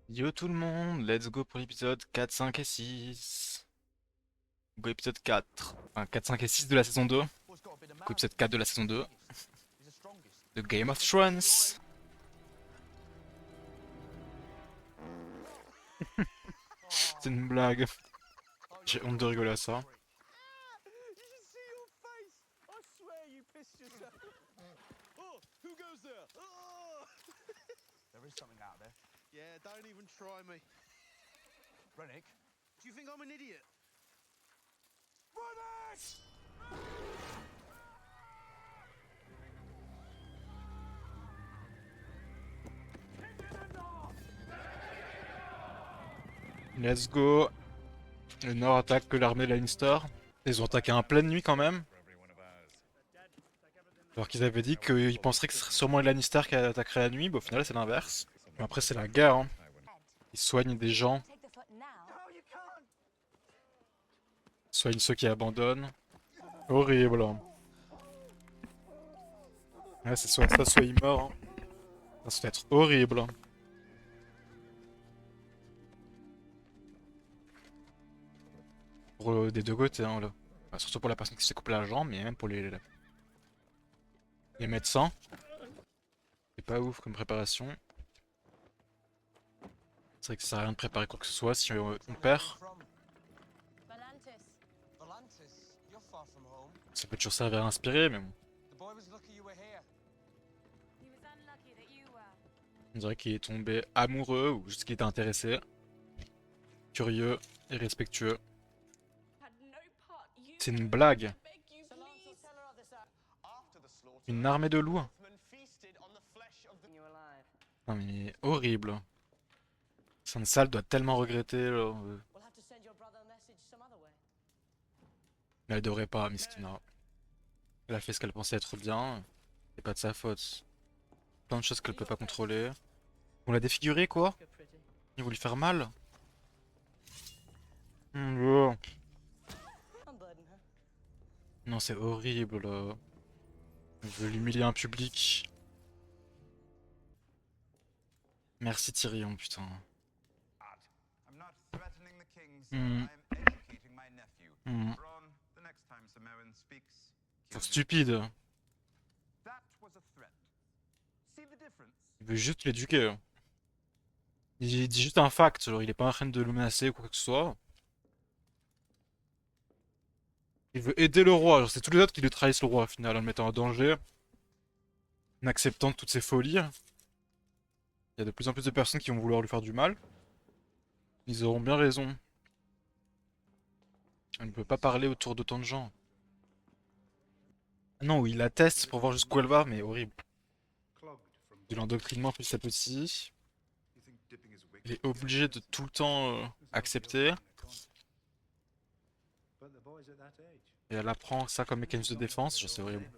Yo tout le monde, let's go pour l'épisode 4, 5 et 6. Go épisode 4. Enfin 4, 5 et 6 de la saison 2. Go épisode 4 de la saison 2 de Game of Thrones. C'est une blague. J'ai honte de rigoler à ça. There is something out there. Yeah, don't even try me. Rennick? Do you think I'm an idiot? Rennick! Let's go. Le Nord attaque que l'armée Lannister. Ils ont attaqué en pleine nuit quand même. Alors qu'ils avaient dit qu'ils penseraient que ce serait sûrement les Lannister qui attaqueraient la nuit, mais au final c'est l'inverse. Mais après c'est la guerre, hein. Ils soignent des gens, soignent ceux qui abandonnent. Horrible, hein. Ouais, c'est soit ça, soit il meurt, hein. Ça va être horrible, hein. Pour des deux côtés, hein, là. Enfin, surtout pour la personne qui s'est coupé la jambe, mais même pour les médecins. C'est pas ouf comme préparation. C'est vrai que ça sert à rien de préparer quoi que ce soit si on perd. Valantis, you're far from home. Ça peut toujours servir à inspirer, mais bon. The boy was lucky you were here. On dirait qu'il est tombé amoureux ou juste qu'il était intéressé. Curieux et respectueux. C'est une blague. Une armée de loups. Non mais horrible. Sansal doit tellement regretter. Là. Mais elle devrait pas, Miskina. Elle a fait ce qu'elle pensait être bien. C'est pas de sa faute. Plein de choses qu'elle peut pas contrôler. On l'a défiguré quoi? Ils vont lui faire mal. Oh. Non c'est horrible là. On veut l'humilier en public. Merci Tyrion putain. Hmm. Hmm. Faut stupide. Il veut juste l'éduquer. Il dit juste un fact, genre il est pas en train de le menacer ou quoi que ce soit. Il veut aider le roi, genre c'est tous les autres qui lui trahissent le roi au final en le mettant en danger. En acceptant toutes ses folies. Il y a de plus en plus de personnes qui vont vouloir lui faire du mal. Ils auront bien raison. Elle ne peut pas parler autour d'autant de gens. Ah non, il la teste pour voir jusqu'où elle va, mais horrible. De l'endoctrinement petit à petit. Il est obligé de tout le temps accepter. Et elle apprend ça comme mécanisme de défense, je sais horrible.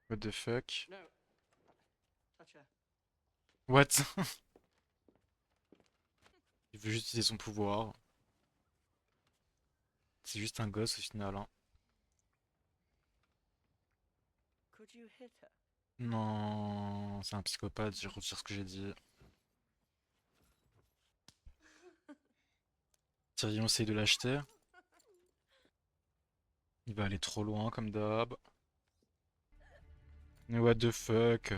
What the fuck? What? Il veut juste utiliser son pouvoir. C'est juste un gosse au final, hein. Non, c'est un psychopathe, je retire ce que j'ai dit. Tyrion essaye de l'acheter. Il va aller trop loin comme d'hab. Mais what the fuck?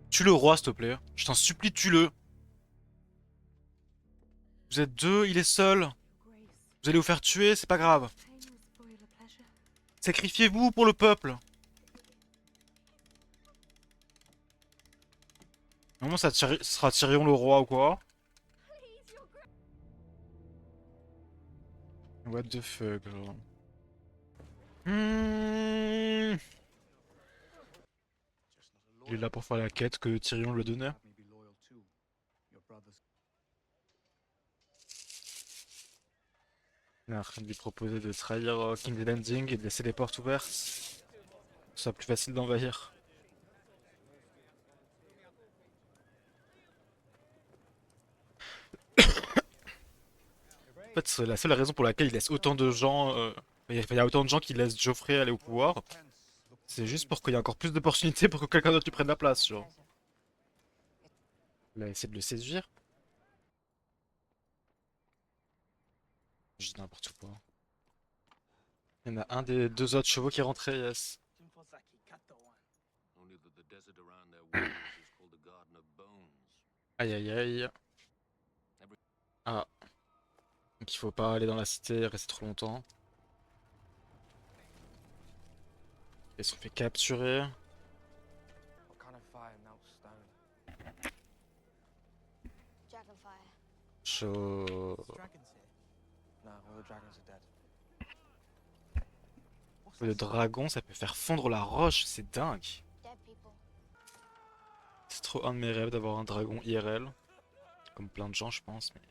Tue le roi s'il te plaît. Je t'en supplie, tue-le. Vous êtes deux, il est seul. Vous allez vous faire tuer, c'est pas grave. Sacrifiez-vous pour le peuple. Normalement ça sera Tyrion le roi ou quoi? What the fuck, genre. Hmm. Il est là pour faire la quête que Tyrion lui a donnée. Il est en train de lui proposer de trahir King's Landing et de laisser les portes ouvertes. Ce soit plus facile d'envahir. En fait, c'est la seule raison pour laquelle il laisse autant de gens. Il y a autant de gens qui laissent Geoffrey aller au pouvoir. C'est juste pour qu'il y ait encore plus d'opportunités pour que quelqu'un d'autre lui prenne la place, genre. Il a essayé de le séduire. Je dis n'importe quoi. Il y en a un des deux autres chevaux qui est rentré, yes. Only that the desert around their walls is called the Garden of Bones. Aïe aïe aïe. Ah. Donc il faut pas aller dans la cité et rester trop longtemps. Ils se sont fait capturer. What kind of fire melts stone? Dragonfire. Chaud. Dragons here? No, all the dragons are dead. What's Le that sound? dragon, ça peut faire fondre la roche, c'est dingue. Dead people. C'est trop un de mes rêves d'avoir un dragon IRL. Comme plein de gens, je pense. Mais...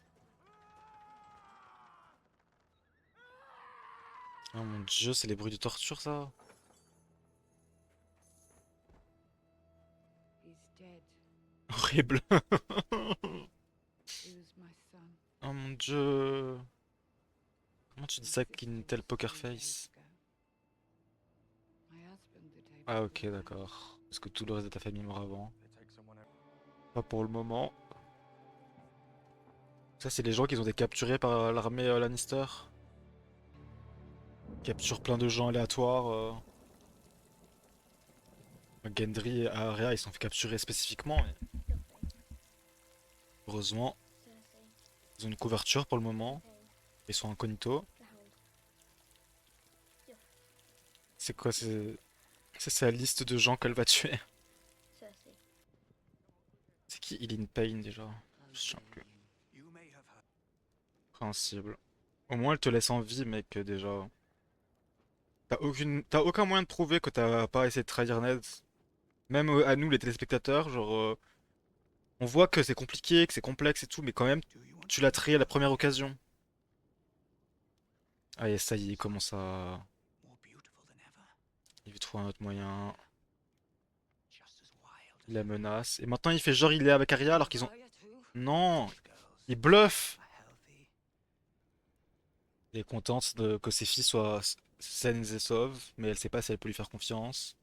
Oh mon dieu, c'est les bruits de torture, ça. He's dead. Horrible. He was my son. Oh mon dieu. Comment tu dis ça avec une telle poker face? My husband that I Ah ok, d'accord. Parce que tout le reste de ta famille meurt avant. They take someone else. Pas pour le moment. Ça, c'est les gens qui ont été capturés par l'armée Lannister. Capture plein de gens aléatoires. Gendry et Arya, ils sont fait capturer spécifiquement. Mais... Heureusement, Cersei. ils ont une couverture pour le moment. Pain. Ils sont incognito. The Hound. C'est quoi? C'est sa liste de gens qu'elle va tuer. Cersei. C'est qui Ilyn Payne déjà? Je me souviens plus. You may have heard. Compréhensible. Au moins elle te laisse en vie, mec, déjà. T'as aucun moyen de prouver que t'as pas essayé de trahir Ned. Même à nous, les téléspectateurs, genre... on voit que c'est compliqué, que c'est complexe et tout, mais quand même, Do you want tu l'as trahi à la première occasion. Ah et ça y est, il commence à... more beautiful than ever? Il veut trouver un autre moyen. Just as wild Il la menace. Et maintenant il fait genre il est avec Arya alors qu'ils ont... Non! as girls Il bluffe! are healthy. Elle est contente que ses filles soient saines et sauves, mais elle sait pas si elle peut lui faire confiance.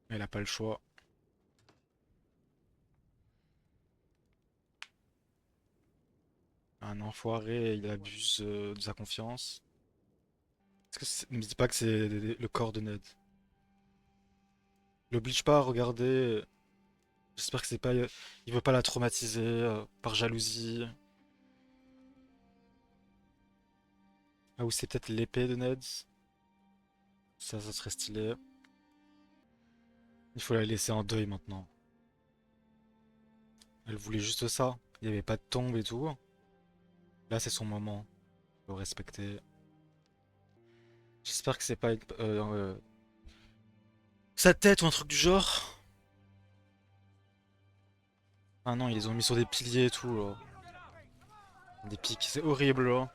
Elle a pas le choix. Un enfoiré, il abuse de sa confiance. Ne me dis pas que c'est le corps de Ned. L'oblige pas à regarder. J'espère que c'est pas... Il veut pas la traumatiser par jalousie. Ah ou c'est peut-être l'épée de Ned. Ça serait stylé. Il faut la laisser en deuil maintenant. Elle voulait juste ça. Il n'y avait pas de tombe et tout. Là c'est son moment. Faut respecter. J'espère que c'est pas sa tête ou un truc du genre. Ah non, ils les ont mis sur des piliers et tout là. Des pics, c'est horrible là.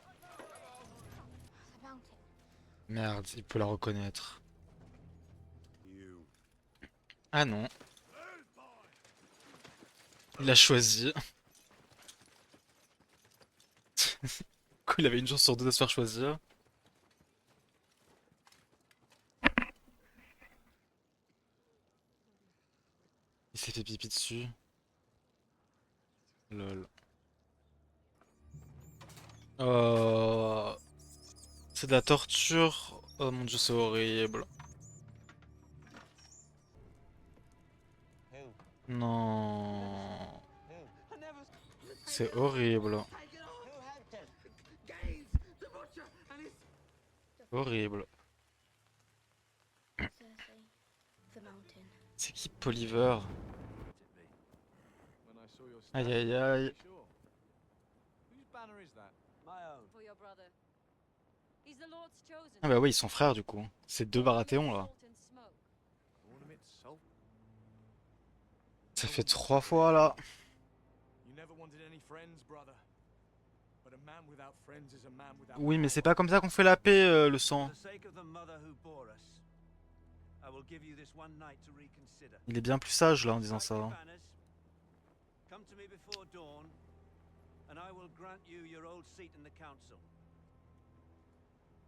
The mountain. Merde, il peut la reconnaître. Ah non. Il a choisi. Quoi, il avait une chance sur deux de se faire choisir. Il s'est fait pipi dessus. Lol. C'est de la torture. Oh mon dieu, c'est horrible. Non. C'est horrible. Horrible. Cersei. The mountain. C'est qui Poliver? When I saw your Aïe aïe aïe. sure. Whose banner is that? My own. For your brother. He's the Lord's chosen. Ah bah oui, ils sont frères du coup. C'est deux Baratheons là. Salt and smoke. Ornament salt. Ça fait 3 fois là. You never wanted any friends, brother. But a man without friends is a man without Oui, mais c'est power. pas comme ça qu'on fait la paix, le sang. For the sake of the mother who bore us, I will give you this one night to reconsider. Il est bien plus sage là en disant Strike ça. your banners, come to me before dawn, and I will grant you your old seat in the council.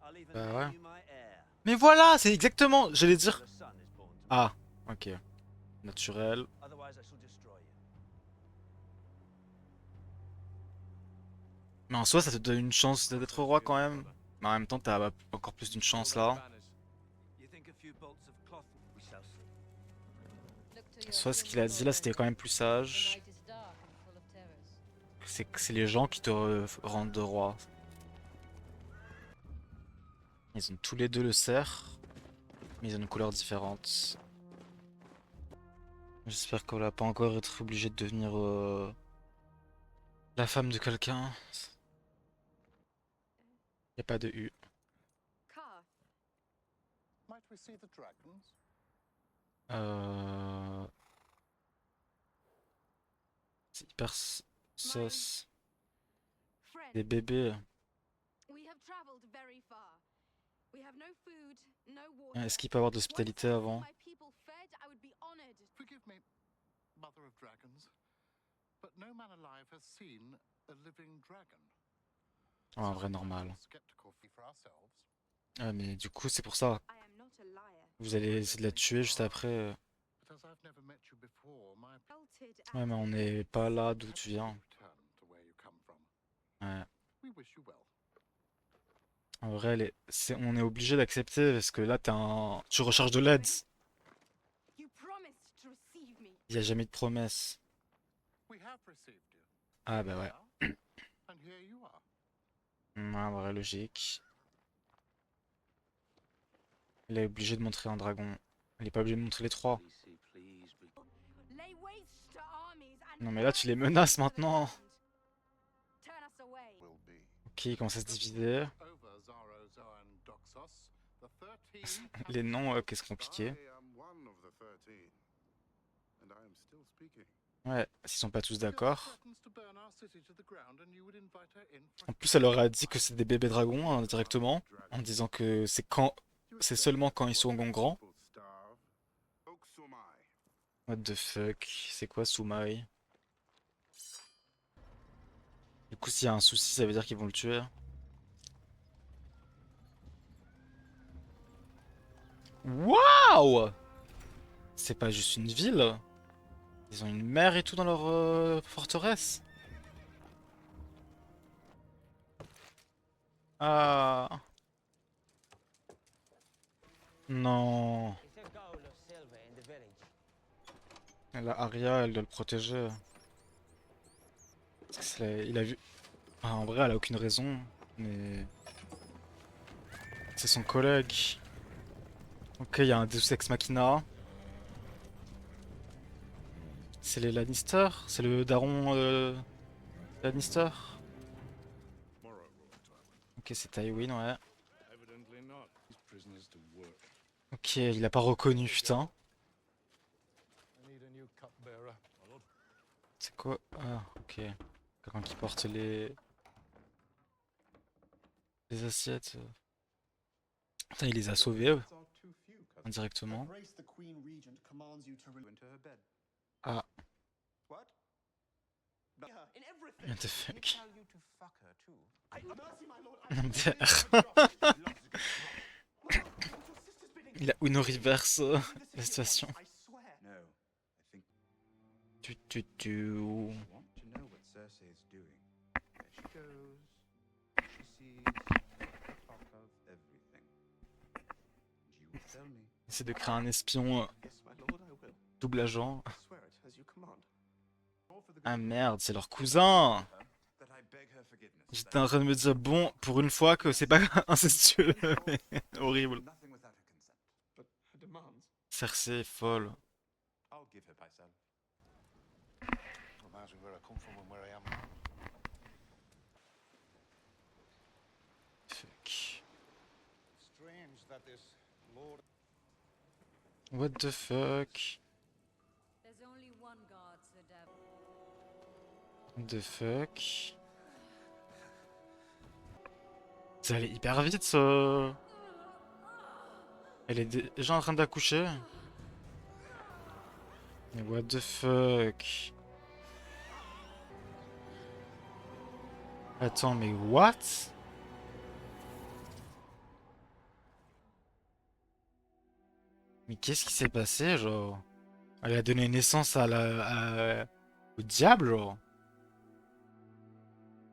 I'll even Bah name ouais. you my heir. Mais voilà, c'est exactement. J'allais dire. till a son is born to me. Ah, Ok. Naturel. Otherwise, I shall destroy you. Mais en soi, ça te donne une chance d'être roi quand même. Mais en même temps, t'as encore plus d'une chance là. You think a few bolts of cloth we shall see. Look to your Soit ce kin, qu'il a dit là, Lord c'était quand même plus The sage. night is dark and full of terrors. C'est que c'est les gens qui te rendent roi. Ils ont tous les deux le cerf. Mais ils ont une couleur différente. J'espère qu'on va pas encore être obligé de devenir la femme de quelqu'un. Y a pas de U. Car, Might we see the dragons? Euh... C'est hyper sauce. friend, Des bébés. we have traveled very far. We have no food, no water. Est-ce qu'il peut avoir d'hospitalité Once I avant? saw my people fed, I would be honored. Forgive me, Mother of Dragons, but no man alive has seen a living dragon. Ouais, en vrai, normal. Ouais, mais du coup, c'est pour ça. I am not a liar. Vous allez essayer de la tuer juste après. But as I've never met you before, my Melted Ouais, mais on n'est pas là d'où tu viens. return to where you come from. Ouais. We wish you well. En vrai, on est obligé d'accepter parce que là, tu recherches de l'aide. You promised to receive me. Il n'y a jamais de promesse. We have received you. Ah bah ouais. Now, and here you are. Ouais, en vrai, logique. Il est obligé de montrer un dragon. Il est pas obligé de montrer les trois. Please see, please be. Lay waste to armies and Non mais là, tu les burn menaces cities to the maintenant. ground. Turn us away. Will be. Ok, il commence à se diviser. Over Zaro Zoan Doxos, the 13 Les noms, qu'est-ce compliqué. I am one of the 13, and I am still speaking. Ouais, s'ils sont pas tous d'accord. threatens to burn our city to the ground and you would invite her in for En plus, elle leur a dit que c'est des bébés dragons hein, directement. En disant que c'est seulement quand ils sont grands. People starve. Oksumai. What the fuck, c'est quoi Soumaï? Du coup, s'il y a un souci, ça veut dire qu'ils vont le tuer. Waouh! C'est pas juste une ville. Ils ont une mer et tout dans leur forteresse. Ah. Non. La Arya, elle doit le protéger. Parce que il a vu. Ah, en vrai, elle a aucune raison. Mais. C'est son collègue. Ok, il y a un Deus Ex Machina. C'est les Lannister? C'est le daron Lannister? Ok, c'est Tywin, ouais. Evidently not. These prisoners to work. Ok, il a pas reconnu, putain. I need a new cupbearer. C'est quoi? Ah, ok. Quelqu'un qui porte les assiettes. Putain, il les a sauvés, eux, indirectement. Grace the Queen Regent commands you to Into her bed. Ah, What? in everything. what the fuck? Tell you to fuck her too. Mercy, my lord. Il a Uno Reverse la situation. I swear. No, I think Tu. you want to know what Cersei is doing. There she goes. She sees the top of everything. And you will tell me. Essaie de créer un espion Yes, my lord, I will. double agent. I swear it as you command. All for the Ah good merde, c'est leur cousin! That I beg her forgiveness. J'étais en train de me dire, bon, pour une fois que c'est pas incestueux, mais horrible. Nothing without her consent. but her demands. Cersei est folle. I'll give her Pycelle. Reminds me where I come from and where I am now. Fuck. Strange that this lord. What the fuck? There's only one God, Sir Devil. What the fuck? Ça allait hyper vite, ça. Elle est déjà en train d'accoucher. Mais what the fuck? Attends, mais what? Mais qu'est-ce qui s'est passé, genre? Elle a donné naissance au diable, genre.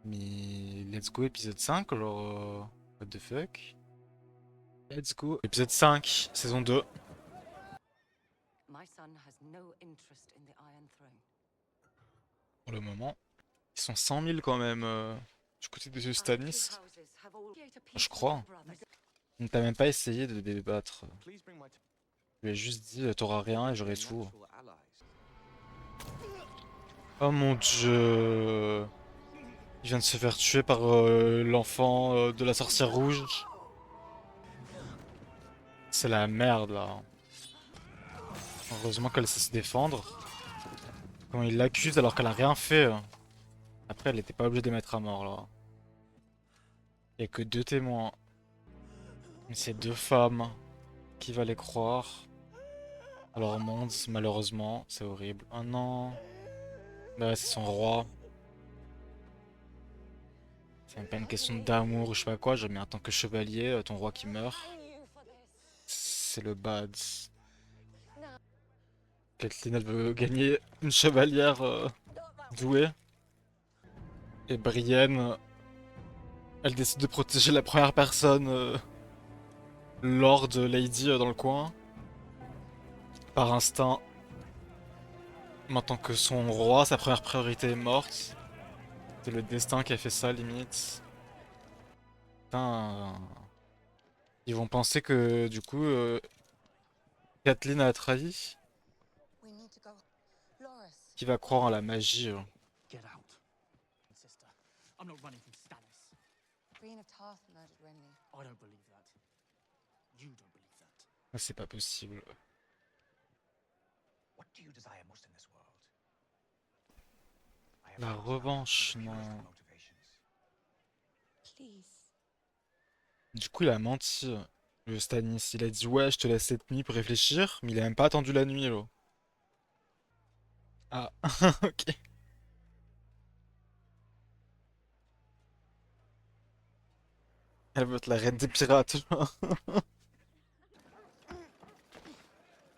Mais let's go épisode 5, genre... What the fuck? Let's go. Épisode 5, saison 2. My son has no interest in the Iron Throne. Pour le moment. Ils sont 100 000 quand même du côté de Stannis. Je crois. On t'a même pas essayé de débattre. Please bring my Je lui ai juste dit t'auras rien et j'aurai tout. Oh mon dieu. Il vient de se faire tuer par l'enfant de la sorcière rouge. C'est la merde là. Heureusement qu'elle sait se défendre. Quand il l'accuse alors qu'elle a rien fait. Après elle était pas obligée de les mettre à mort là. Il y a que 2 témoins. Mais c'est 2 femmes. Qui va les croire? Alors monde, malheureusement, c'est horrible. Oh non. Bah ouais, c'est son roi. C'est même pas une question d'amour ou je sais pas quoi, mais en tant que chevalier, ton roi qui meurt. C'est le bad. Catelyn, elle veut gagner une chevalière douée. Et Brienne, elle décide de protéger la première personne, Lord Lady dans le coin. Par instinct. Mais en tant que son roi, sa première priorité est morte. C'est le destin qui a fait ça, limite. Putain. Ils vont penser que, du coup, Catelyn a trahi. We need to go. Loris. Qui va croire en la magie? Get out. Sister, I'm not running from Stannis. Brienne of Tarth murdered Renly. I don't believe that. You don't believe that. C'est pas possible. What do you desire most in this world? I have La found revanche, some of the non. purest motivations. Please. Du coup, il a menti. Le Stannis, il a dit ouais, je te laisse cette nuit pour réfléchir, mais il a même pas attendu la nuit, là. Ah, ok. Elle veut être la reine des pirates, genre.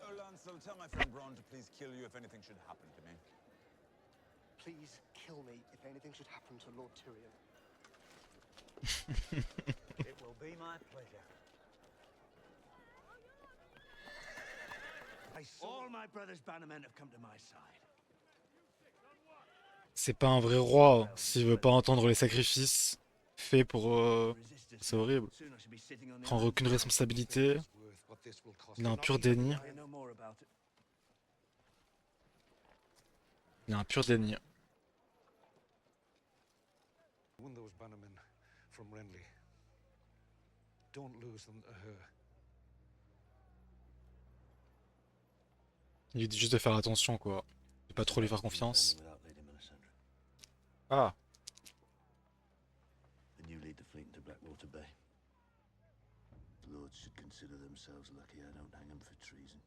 Oh, Lancel, tell my friend Bronn to please kill you if anything should happen to me. Please kill me if anything should happen to Lord Tyrion. It will be my pleasure. All my brother's bannermen have come to my side. C'est pas un vrai roi s'il veut pas entendre les sacrifices faits pour... C'est horrible. Soon I should be sitting on the Prendre aucune responsabilité. Il a un pur déni. I know more about it. Il a un pur déni. Won those bannermen from Renly. Don't lose them to her. Il lui dit juste de faire attention, quoi. De pas trop lui faire confiance. Ah. Then you lead the fleet into Blackwater Bay. The lords should consider themselves lucky I don't hang them for treason.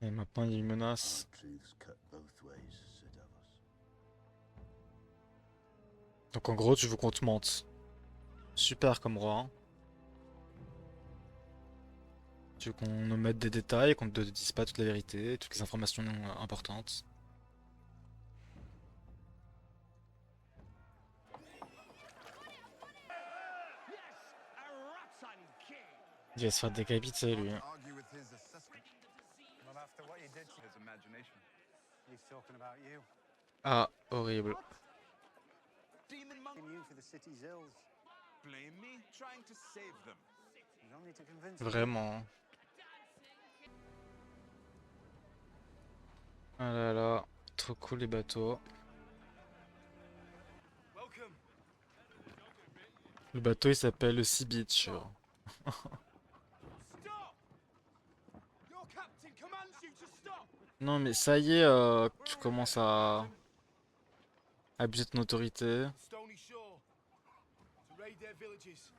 Et maintenant il menace. Hard truths cut both ways, Sir Davos. Donc en gros tu veux qu'on te mente. Super comme roi. Hein. Tu veux qu'on omette des détails, qu'on te dise pas toute la vérité, toutes les informations importantes. Il va se faire décapiter lui. Argue with his assessment. Not after what he did to his imagination. He's talking about you. Ah, horrible. Demon monk, You for the city's ills. blame me? Trying to save them. You don't need to convince me. Vraiment. Ah là là, trop cool les bateaux. Le bateau il s'appelle le Sea Beach. Non mais ça y est, tu commences à abuser de ton autorité.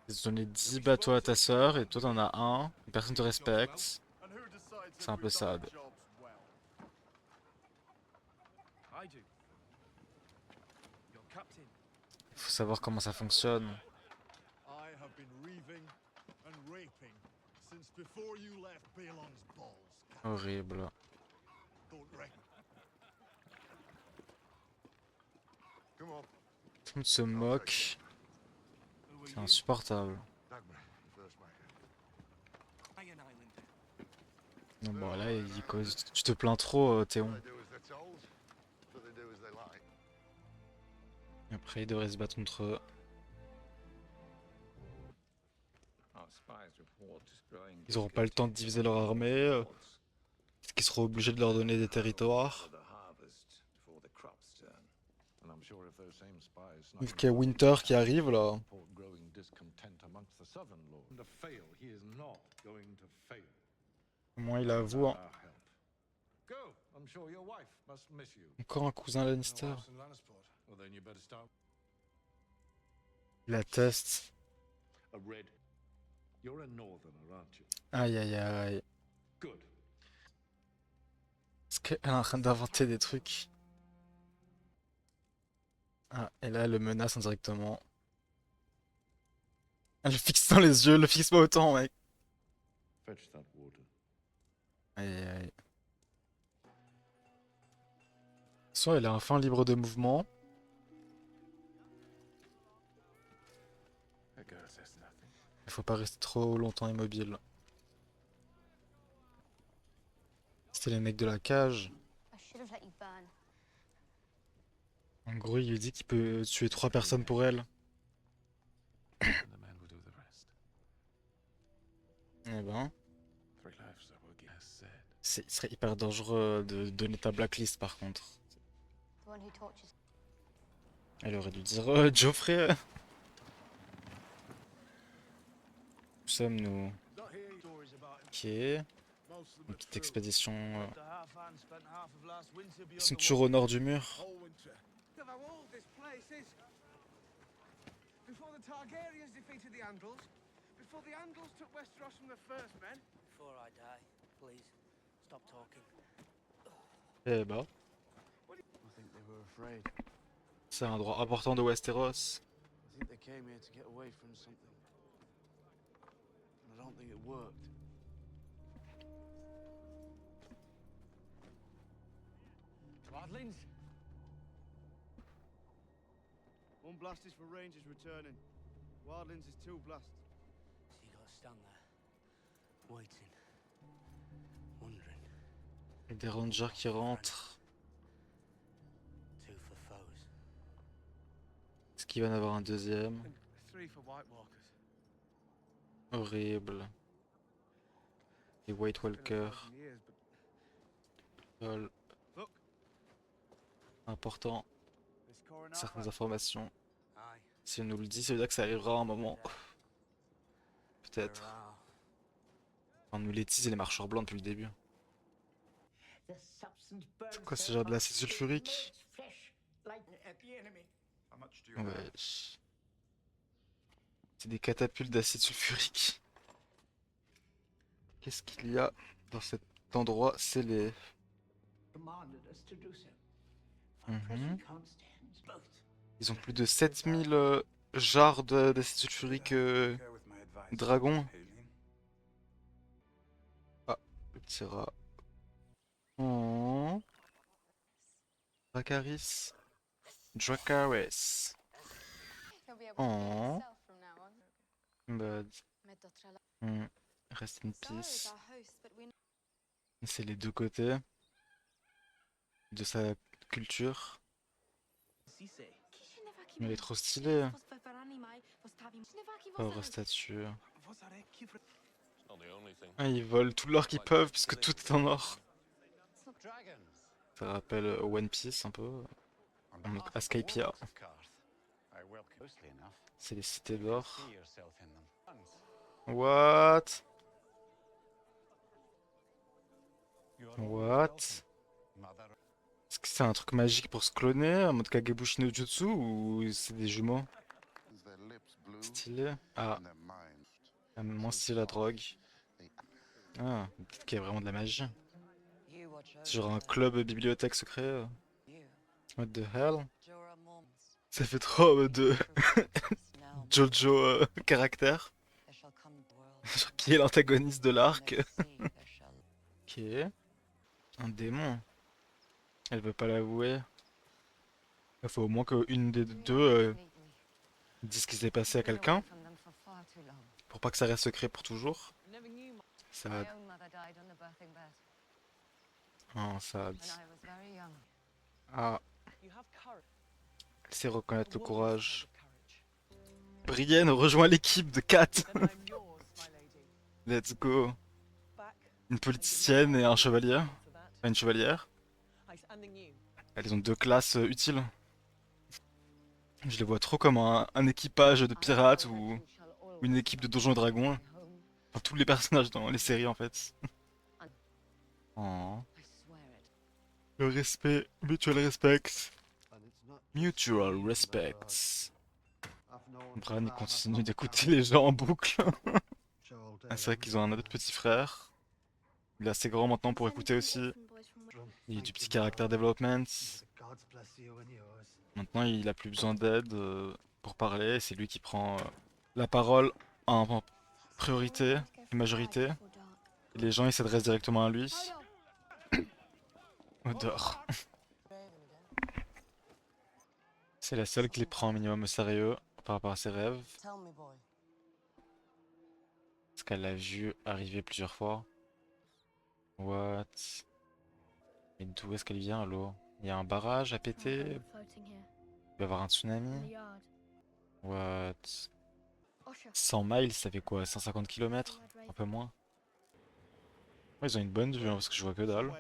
Ils ont donné 10 bateaux à ta sœur et toi t'en as un, personne te respecte. C'est un peu sad. Faut savoir comment ça fonctionne. I have been reaving and raping since before you left Balon's balls. Horrible. Don't reckon. Come on. Tout le monde se moque. C'est insupportable. Dagmar, the first wagon. Iron Island. Non, bon, là, il cause. Tu te plains trop, Théon. They do as they're told, so they do as they like. Après, ils devraient se battre entre eux. Ils auront pas le temps de diviser leur armée. Est-ce qu'ils seront obligés de leur donner des territoires? Vu qu'il y a Winter qui arrive là. Au moins il avoue. Hein. Encore un cousin Lannister. Il atteste. Aïe aïe aïe. Est-ce qu'elle est en train d'inventer des trucs? Ah, et là elle le menace indirectement. Elle le fixe dans les yeux, le fixe pas autant, mec. Aïe aïe aïe. Soit elle est enfin libre de mouvement. Il faut pas rester trop longtemps immobile. C'était les mecs de la cage. I should have let you burn. En gros, il lui dit qu'il peut tuer 3 personnes pour elle. Eh ben. Il serait hyper dangereux de donner ta blacklist par contre. The one who tortures. Elle aurait dû dire Geoffrey. Nous sommes nous. Ok. Une petite expédition. Ils sont toujours au nord du mur. Before the Targaryens defeated the Andals, before the Andals took Westeros from the First Men. Before I die, please stop talking. Eh bah. I think they were afraid. C'est un endroit important de Westeros. I think they came here to get away from something. And I don't think it worked. Wildlings? One blast is for Rangers returning. Wildlings is 2 blasts. So you gotta stand there, waiting, wondering. Et des rangers qui rentrent. 2 for foes. Est-ce qu'il va en avoir un deuxième? 3 for White Walkers. Horrible. Les White Walkers. Lol. Important. Certaines informations. Si on nous le dit, ça veut dire que ça arrivera à un moment. Peut-être. On nous les tease les marcheurs blancs depuis le début. C'est quoi ce genre de l'acide sulfurique? Ouais. C'est des catapultes d'acide sulfurique. Qu'est-ce qu'il y a dans cet endroit scellé? Ils ont plus de 7000 jarres d'acide sulfurique dragon. Ah, le petit rat. Oh. Dracarys. Dracarys. Oh. Bad. Rest in peace. C'est les deux côtés de sa culture. Mais il est trop stylé. Pauvre statue. Ah, ils volent tout l'or qu'ils peuvent puisque tout est en or. Ça rappelle One Piece un peu. Donc Ascapia. C'est les cités d'or. What? What? Est-ce que c'est un truc magique pour se cloner en mode Kagebushi no Jutsu ou c'est des jumeaux? Stylé. Ah. Moins stylé la drogue. Ah, peut-être qu'il y a vraiment de la magie. C'est genre un club bibliothèque secret. What the hell? Ça fait trop de Jojo caractère. Genre, qui est l'antagoniste de l'arc? Ok. Un démon. Elle veut pas l'avouer. Il faut au moins qu'une des deux dise ce qui s'est passé à quelqu'un. Pour pas que ça reste secret pour toujours. Sad. Oh, sad. Ah. Elle sait reconnaître le courage. Brienne rejoint l'équipe de 4. Let's go. Une politicienne et un chevalier. Enfin, une chevalière. Elles ont deux classes utiles. Je les vois trop comme un équipage de pirates ou une équipe de Donjons et Dragons. Enfin, tous les personnages dans les séries en fait. Oh. Le respect, mutual respect. Mutual respect. Bran il continue d'écouter les gens en boucle. Ah, c'est vrai qu'ils ont un autre petit frère. Il est assez grand maintenant pour écouter aussi. Il a du petit caractère development. Maintenant il a plus besoin d'aide pour parler. C'est lui qui prend la parole en priorité, en majorité. Et les gens ils s'adressent directement à lui. Odor. C'est la seule qui les prend un minimum au sérieux par rapport à ses rêves. Parce qu'elle l'a vu arriver plusieurs fois. What? Mais d'où est-ce qu'elle vient l'eau? Il y a un barrage à péter? Il va y avoir un tsunami? What? 100 miles, ça fait quoi? 150 km? Un peu moins? Ouais, ils ont une bonne vue hein, parce que je vois que dalle.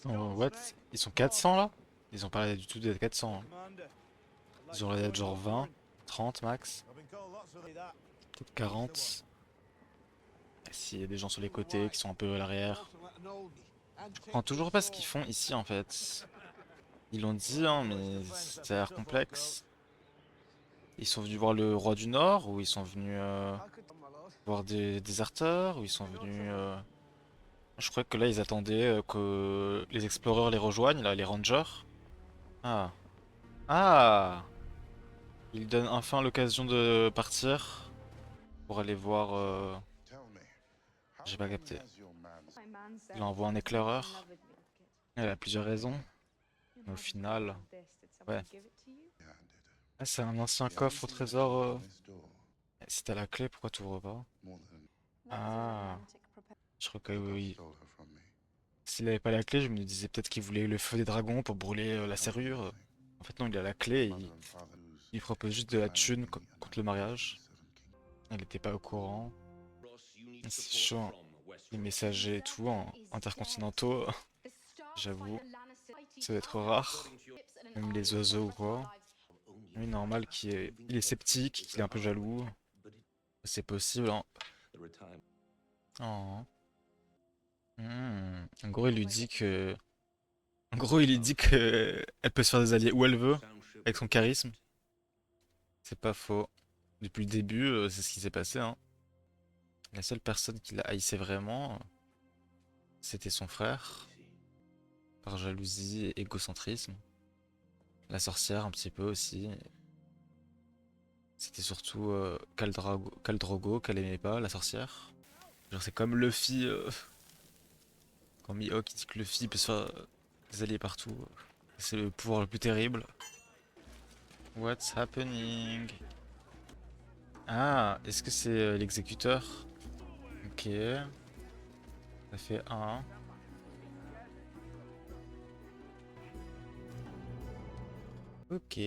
Oh, what? Ils sont 400 là? Ils ont pas l'air du tout d'être 400. Hein. Ils ont l'air d'être genre 20, 30 max. Peut-être 40. S'il y a des gens sur les côtés qui sont un peu à l'arrière. Je comprends toujours pas ce qu'ils font ici en fait. Ils l'ont dit hein, mais ça a l'air complexe. Ils sont venus voir le roi du Nord ou ils sont venus voir des déserteurs ou ils sont venus... Je crois que là ils attendaient que les explorers les rejoignent, là les rangers. Ah. Ah! Ils donnent enfin l'occasion de partir pour aller voir... J'ai pas capté. Il envoie un éclaireur. Elle a plusieurs raisons. Mais au final... Ouais. Ah, c'est un ancien coffre au trésor. Si t'as la clé, pourquoi t'ouvres pas? Ah. Je crois que oui. S'il avait pas la clé, je me disais peut-être qu'il voulait le feu des dragons pour brûler la serrure. En fait non, il a la clé et il propose juste de la thune contre le mariage. Elle était pas au courant. C'est chaud. Hein. Les messagers et tout, intercontinentaux, j'avoue. Ça doit être rare. Même les oiseaux ou quoi. Oui, normal il est sceptique, qu'il est un peu jaloux. C'est possible, hein. Oh. En gros, il lui dit que... En gros, il lui dit que elle peut se faire des alliés où elle veut, avec son charisme. C'est pas faux. Depuis le début, c'est ce qui s'est passé, hein. La seule personne qui la haïssait vraiment, c'était son frère. Par jalousie et égocentrisme. La sorcière, un petit peu aussi. C'était surtout Khal Drogo qu'elle aimait pas, la sorcière. Genre c'est comme Luffy, quand Mihawk dit que Luffy peut se faire des alliés partout. C'est le pouvoir le plus terrible. What's happening? Ah, est-ce que c'est l'exécuteur? Ok. Ça fait 1. Ok,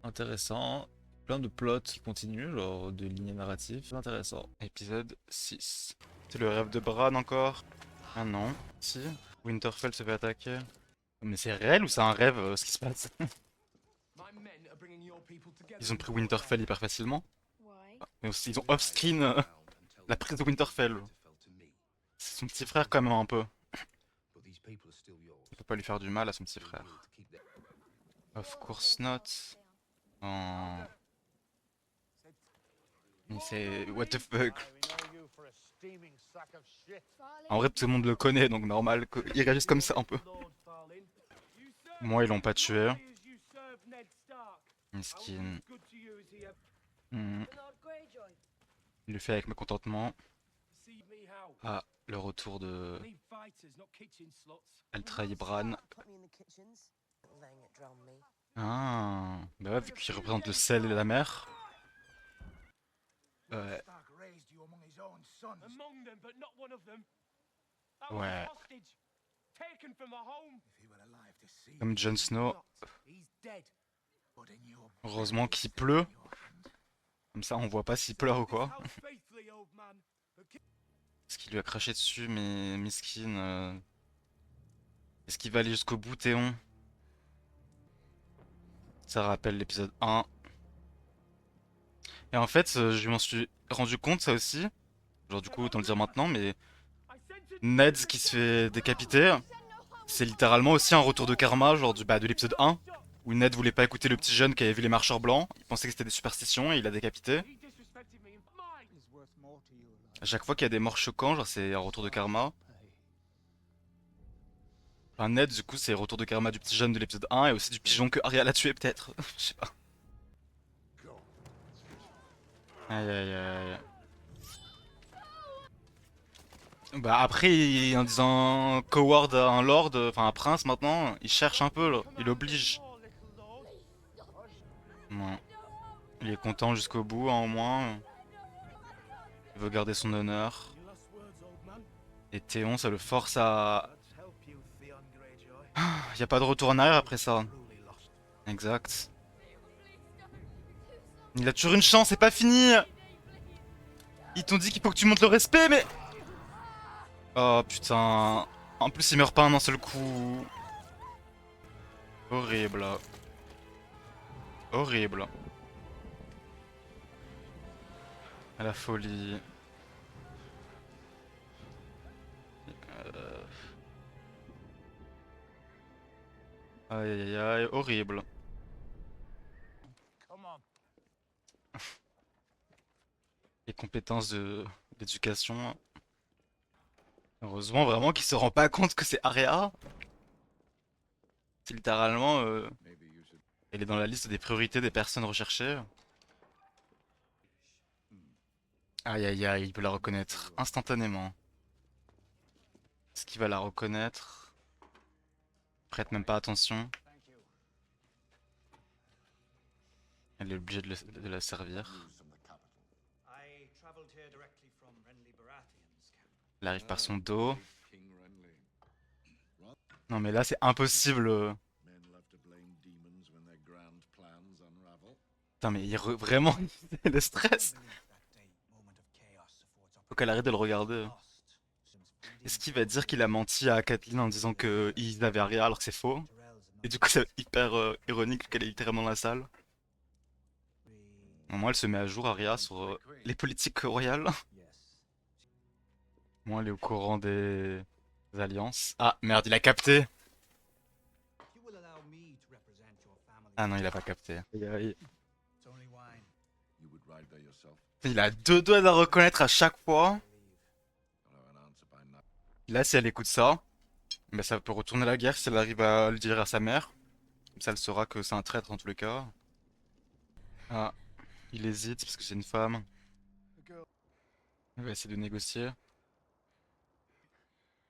intéressant. Plein de plots qui continuent, genre de lignes narratives. Intéressant. Épisode 6. C'est le rêve de Bran encore? Ah non. Si. Winterfell se fait attaquer. Mais c'est réel ou c'est un rêve ce qui se passe? Ils ont pris Winterfell hyper facilement. Mais aussi ils ont off-screen la prise de Winterfell. C'est son petit frère quand même un peu. Il peut pas lui faire du mal à son petit frère. Of course not. Oh. C'est... What the fuck. En vrai tout le monde le connaît donc normal qu'ils réagissent comme ça un peu. Moi ils l'ont pas tué. Miskin. Il le fait avec mécontentement. Ah, le retour de Altraï Bran. Ah, bah ouais, vu qu'il représente le sel et la mer. Ouais. Ouais. Comme Jon Snow. Heureusement qu'il pleut. Comme ça, on voit pas s'il pleure ou quoi. Est-ce qu'il lui a craché dessus, mais miskin. Est-ce qu'il va aller jusqu'au bout, Théon? Ça rappelle l'épisode 1. Et en fait, je m'en suis rendu compte, ça aussi. Genre, du coup, autant le dire maintenant, mais Ned qui se fait décapiter, c'est littéralement aussi un retour de karma, genre de l'épisode 1, où Ned voulait pas écouter le petit jeune qui avait vu les marcheurs blancs, il pensait que c'était des superstitions et il l'a décapité. À chaque fois qu'il y a des morts choquants, genre c'est un retour de karma. Enfin, Ned, du coup, c'est retour de karma du petit jeune de l'épisode 1 et aussi du pigeon que Arya l'a tué, peut-être. Je sais pas. Aïe aïe aïe. Bah après, en disant coward à un lord, enfin un prince maintenant, il cherche un peu, là. Il oblige. Ouais. Il est content jusqu'au bout, hein, au moins. Il veut garder son honneur. Et Théon, ça le force à... Y a pas de retour en arrière après ça. Exact. Il a toujours une chance, c'est pas fini. Ils t'ont dit qu'il faut que tu montres le respect, mais... Oh putain. En plus, il meurt pas en un seul coup. Horrible. Horrible. À la folie. Aïe aïe aïe, horrible. Les compétences d'éducation. Heureusement vraiment qu'il se rend pas compte que c'est Arya. C'est littéralement... elle est dans la liste des priorités des personnes recherchées. Aïe aïe aïe, il peut la reconnaître instantanément. Est-ce qu'il va la reconnaître? Prête même pas attention. Elle est obligée de la servir. Elle arrive par son dos. Non mais là c'est impossible. Putain mais vraiment le stress. Faut qu'elle arrête de le regarder. Est-ce qu'il va dire qu'il a menti à Catelyn en disant qu'il avait Arya alors que c'est faux? Et du coup c'est hyper ironique qu'elle est littéralement dans la salle. Au moins elle se met à jour Arya sur les politiques royales. Au moins elle est au courant des alliances. Ah merde, il a capté! Ah non, il a pas capté. Il a deux doigts de la reconnaître à chaque fois. Là, si elle écoute ça, bah, ça peut retourner la guerre si elle arrive à le dire à sa mère. Comme ça, elle saura que c'est un traître dans tous les cas. Ah, il hésite parce que c'est une femme. Il va essayer de négocier.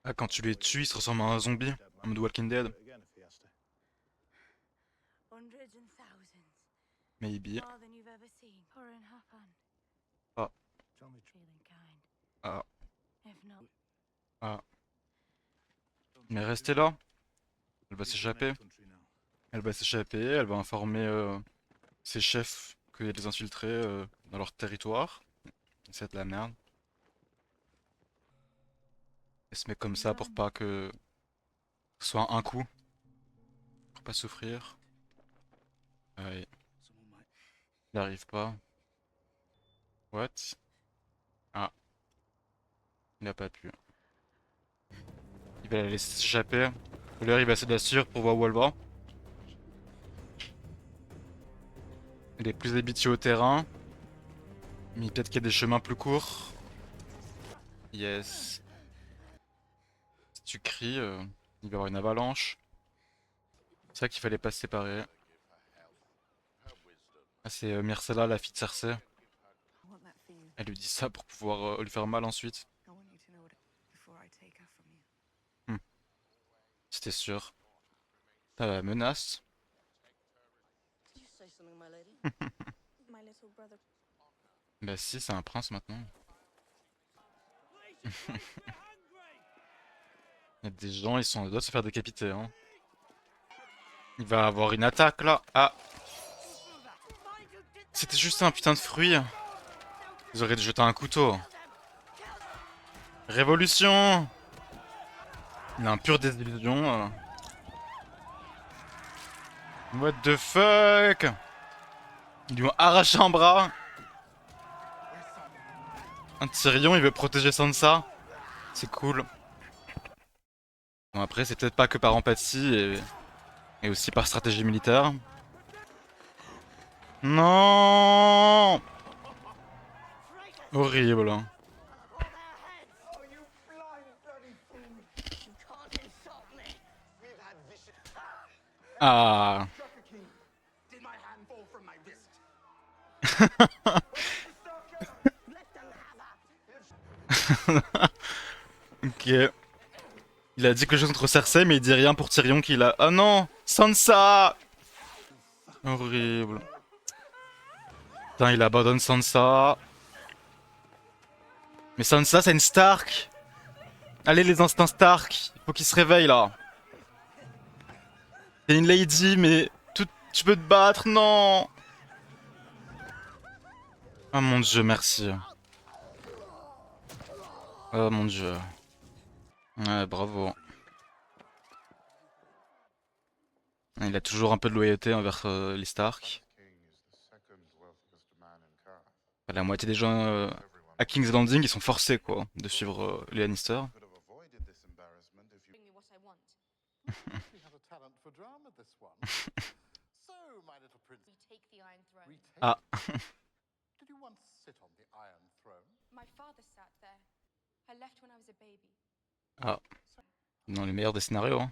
Ah, quand tu les tues, ils se ressemblent à un zombie, en mode Walking Dead. Maybe. Ah. Ah. Ah. Mais restez là. Elle va s'échapper. Elle va s'échapper, elle va informer ses chefs qu'il y a des infiltrés dans leur territoire. C'est de la merde. Elle se met comme ça pour pas que ce soit un coup. Pour pas souffrir. Ouais. Il arrive pas. What? Ah. Il a pas pu. Il va la laisser s'échapper. Là, il va essayer de la suivre pour voir où elle va. Il est plus habitué au terrain. Mais peut-être qu'il y a des chemins plus courts. Yes. Si tu cries, il va y avoir une avalanche. C'est ça qu'il fallait pas se séparer. Ah, c'est Myrcella, la fille de Cersei. Elle lui dit ça pour pouvoir lui faire mal ensuite. I want you to know it before I take her from you. C'était sûr. T'as la menace. Did you say something, my lady? My little brother. Bah si, c'est un prince maintenant. Il y a des gens, ils sont à deux doigts de se faire décapiter. Hein. Il va avoir une attaque là. Ah. C'était juste un putain de fruit. Ils auraient dû jeter un couteau. Révolution. Il a un pur désillusion. What the fuck. Ils lui ont arraché un bras. Un Tyrion, il veut protéger Sansa. C'est cool. Bon, après, c'est peut-être pas que par empathie et aussi par stratégie militaire. Non. Horrible. Ah. Ok. Il a dit quelque chose contre Cersei, mais il dit rien pour Tyrion qu'il a. Oh non, Sansa. Horrible. Putain, il abandonne Sansa. Mais Sansa, c'est une Stark. Allez, les instincts Stark. Il faut qu'ils se réveillent là. T'es une lady, mais tu peux te battre, non. Oh mon dieu, merci. Oh mon dieu. Ouais, bravo. Il a toujours un peu de loyauté envers les Stark. La moitié des gens à King's Landing, ils sont forcés quoi, de suivre les Lannister. We have a talent for drama, this one. So, my little prince. Retake the Iron Throne. Ah. Did you once sit on the Iron Throne? My father sat there. I left when I was a baby. Ah. Dans le meilleur des scénarios. Hein.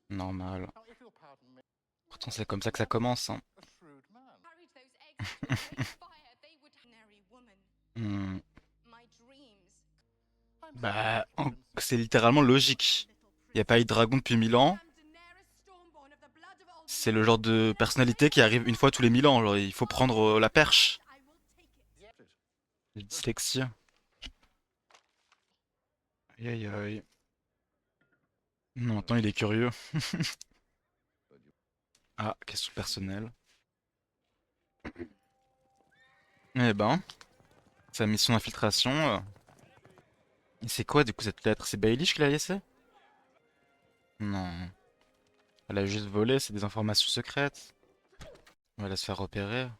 Normal. Now, if you'll pardon me, Pourtant, c'est comme ça que ça commence. Hein. a shrewd man. Carried those eggs into a great fire. They would marry woman. Hmm. My dreams. I'm Bah, sorry, Prince. c'est littéralement logique. Il n'y a pas eu de dragon depuis 1000 ans. C'est le genre de personnalité qui arrive une fois tous les 1000 ans. Genre, il faut prendre la perche. J'ai dyslexie. Aïe aïe aïe. Non, attends, il est curieux. Ah, question personnelle. Eh ben, sa mission d'infiltration. Et c'est quoi du coup cette lettre? C'est Baelish qui l'a laissée? Non. Elle a juste volé, c'est des informations secrètes. On va la se faire repérer.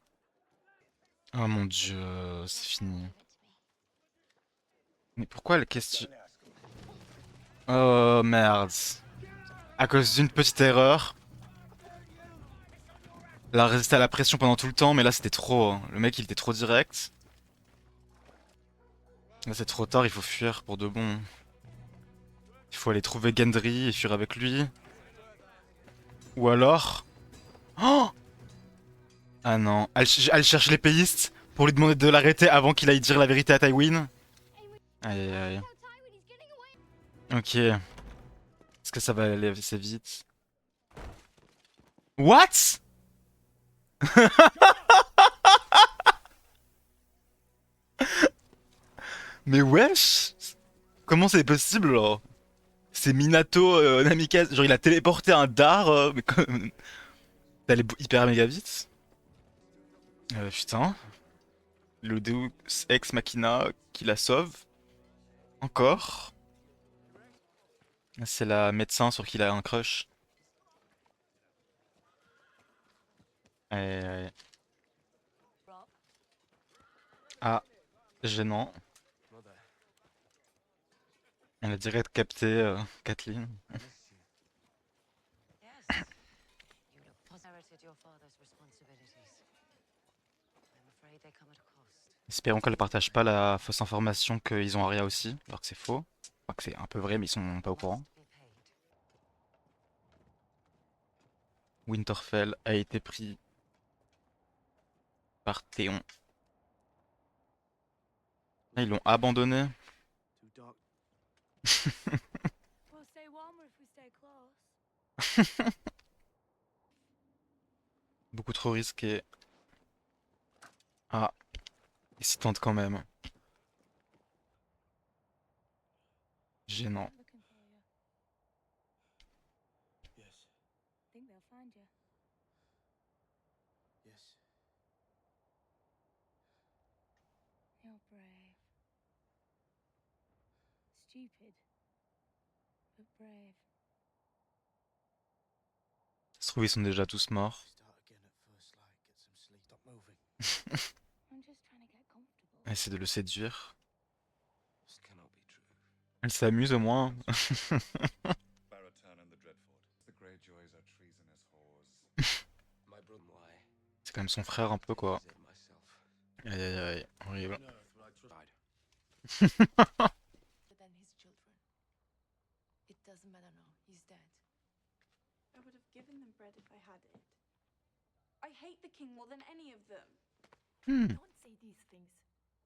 Oh mon dieu, c'est fini. Mais pourquoi elle question... Oh merde. À cause d'une petite erreur. Elle a résisté à la pression pendant tout le temps, mais là c'était trop. Hein. Le mec il était trop direct. Là c'est trop tard, il faut fuir pour de bon. Il faut aller trouver Gendry et fuir avec lui. Ou alors... Oh ah non, elle cherche l'épéiste pour lui demander de l'arrêter avant qu'il aille dire la vérité à Tywin. Aïe aïe aïe. Ok. Est-ce que ça va aller assez vite? What? Mais wesh! Comment c'est possible là? C'est Minato Namikaze, genre il a téléporté un dard, mais comme... D'aller hyper méga vite. Putain. Le Deus Ex Machina qui la sauve. Encore. C'est la médecin sur qui il a un crush. Ah, gênant. Elle a direct capté Kathleen. Espérons qu'elle partage pas la fausse information qu'ils ont Arya aussi, alors que c'est faux. Enfin que c'est un peu vrai mais ils sont pas au courant. Winterfell a été pris par Théon. Ils l'ont abandonné. Too dark. We'll stay warmer if we stay close. Beaucoup trop risqué. Ah, il s'y tente quand même. Gênant. Looking for you. Yes. Think they'll find you. Yes. You're brave. Stupid, but brave. Ça se trouve, ils sont déjà tous morts. Start again at first light. Get some sleep. Stop moving. I'm just trying to get comfortable. Essayer de le séduire. This cannot be true. Elle s'amuse au moins. Baratan and the Dreadfort. The Greyjoys are treasonous whores. My brother, why? C'est quand même son frère un peu quoi. Is it myself? Aïe aïe aïe, horrible. On earth would I trust? But then his children. It doesn't matter now. He's dead. I would have given them bread if I had it. I hate the king more than any of them. Hmm. Don't say these things.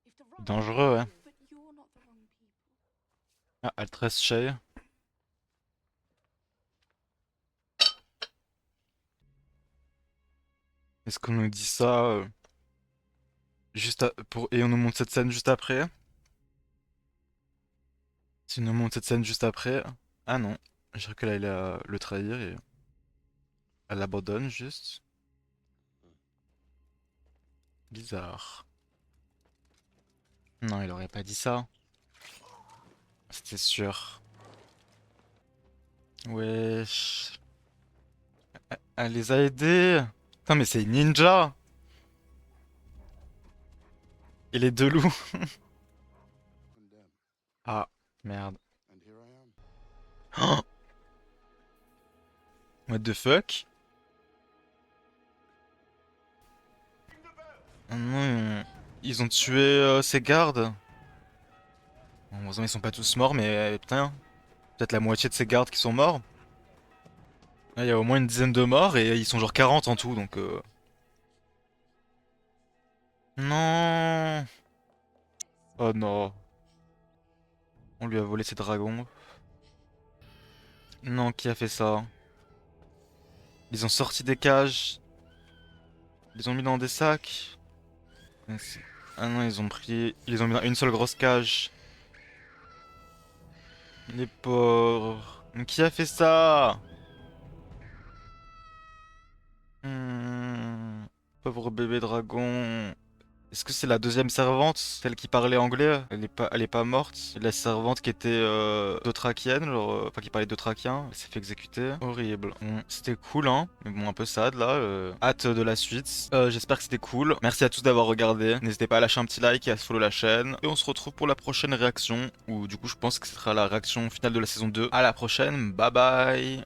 If the wrong Dangereux, hein. But you're not the wrong people. Ah, Altress Shay. Est-ce qu'on nous dit ça et on nous montre cette scène juste après? Si on nous montre cette scène juste après... Ah non, je dirais que là il a le trahir et... Elle l'abandonne juste. Bizarre. Non, il aurait pas dit ça. C'était sûr. Wesh. Elle les a aidés. Putain, mais c'est une ninja. Et les deux loups. Condemned. Ah, merde. And here I am. Oh. What the fuck? Ah non, ils ont tué ses gardes. Bon, heureusement ils sont pas tous morts, mais putain, peut-être la moitié de ces gardes qui sont morts. Là, il y a au moins une dizaine de morts et ils sont genre 40 en tout, donc Non. Oh non. On lui a volé ses dragons. Non, qui a fait ça? Ils ont sorti des cages. Ils les ont mis dans des sacs. Ah non, ils les ont mis dans une seule grosse cage. Les pauvres. Mais qui a fait ça? Pauvre bébé dragon. Est-ce que c'est la deuxième servante, celle qui parlait anglais? Elle est pas morte. La servante qui était dothrakienne, genre, enfin qui parlait dothrakien, elle s'est fait exécuter. Horrible. Bon, c'était cool, hein, mais bon, un peu sad là. Hâte de la suite. J'espère que c'était cool. Merci à tous d'avoir regardé. N'hésitez pas à lâcher un petit like et à follow la chaîne. Et on se retrouve pour la prochaine réaction, où du coup je pense que ce sera la réaction finale de la saison 2. À la prochaine, bye bye.